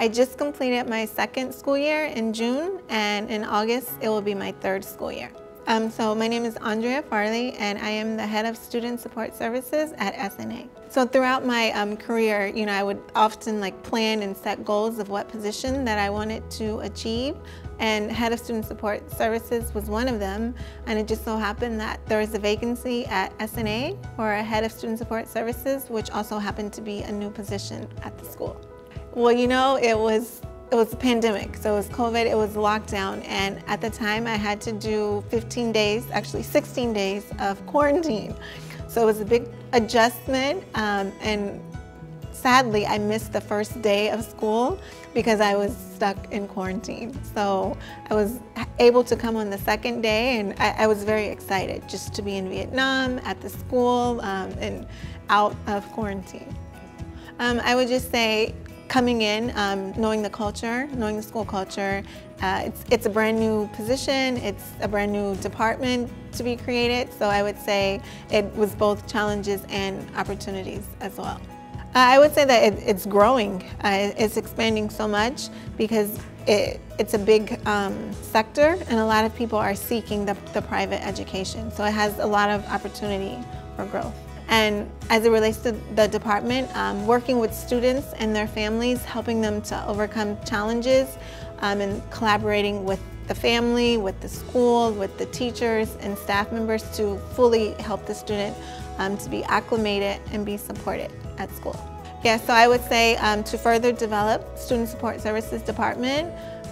I just completed my second school year in June, and in August it will be my third school year. So my name is Aundrea Farley, and I am the head of student support services at SNA. So throughout my career, I would often plan and set goals of what position that I wanted to achieve, and head of student support services was one of them. And it just so happened that there was a vacancy at SNA for a head of student support services, which also happened to be a new position at the school. Well, it was a pandemic, so it was COVID, it was lockdown, and at the time I had to do 15 days, actually 16 days of quarantine. So it was a big adjustment, and sadly I missed the first day of school because I was stuck in quarantine. So I was able to come on the second day, and I was very excited just to be in Vietnam at the school and out of quarantine. I would just say, coming in, knowing the culture, knowing the school culture, it's a brand new position, it's a brand new department to be created, so I would say it was both challenges and opportunities as well. I would say that it's growing, it's expanding so much because it's a big sector, and a lot of people are seeking the private education, so it has a lot of opportunity for growth. And as it relates to the department, working with students and their families, helping them to overcome challenges, and collaborating with the family, with the school, with the teachers and staff members to fully help the student to be acclimated and be supported at school. Yeah, so I would say to further develop Student Support Services Department,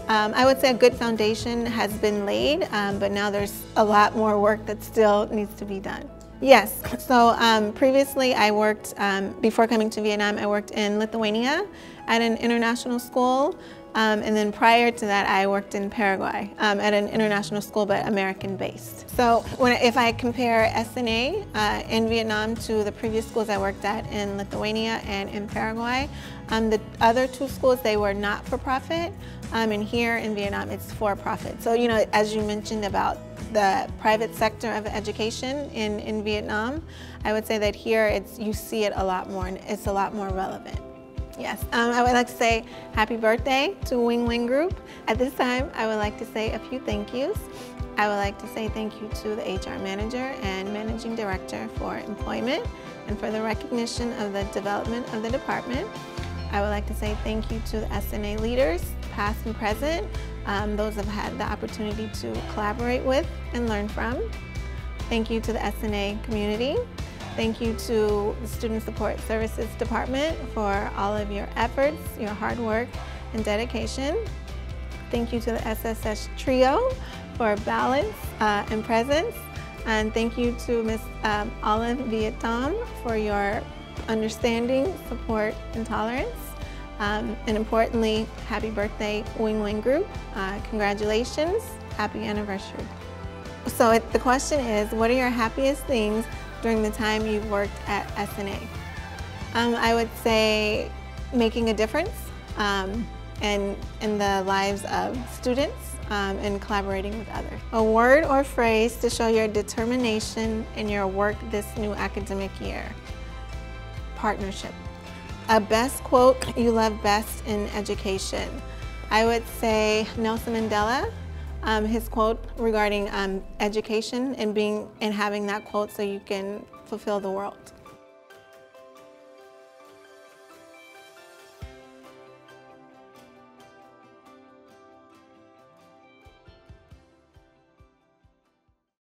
I would say a good foundation has been laid, but now there's a lot more work that still needs to be done. Yes, so previously I worked, before coming to Vietnam, I worked in Lithuania at an international school, and then prior to that I worked in Paraguay at an international school but American-based. So if I compare SNA in Vietnam to the previous schools I worked at in Lithuania and in Paraguay, the other two schools, they were not-for-profit, and here in Vietnam it's for-profit. So as you mentioned about the private sector of education in Vietnam, I would say that here you see it a lot more, and it's a lot more relevant. Yes, I would like to say happy birthday to Wing Wing Group. At this time, I would like to say a few thank yous. I would like to say thank you to the HR manager and managing director for employment and for the recognition of the development of the department. I would like to say thank you to the SNA leaders, past and present, those I've had the opportunity to collaborate with and learn from. Thank you to the SNA community. Thank you to the Student Support Services Department for all of your efforts, your hard work, and dedication. Thank you to the SSS Trio for balance and presence. And thank you to Ms. Olive Vietnam for your understanding, support, and tolerance. And importantly, happy birthday, Wing Wing Group. Congratulations, happy anniversary. So the question is, what are your happiest things during the time you've worked at SNA? I would say making a difference in the lives of students and collaborating with others. A word or phrase to show your determination in your work this new academic year. Partnership. A best quote you love best in education. I would say Nelson Mandela, his quote regarding education and having that quote so you can fulfill the world.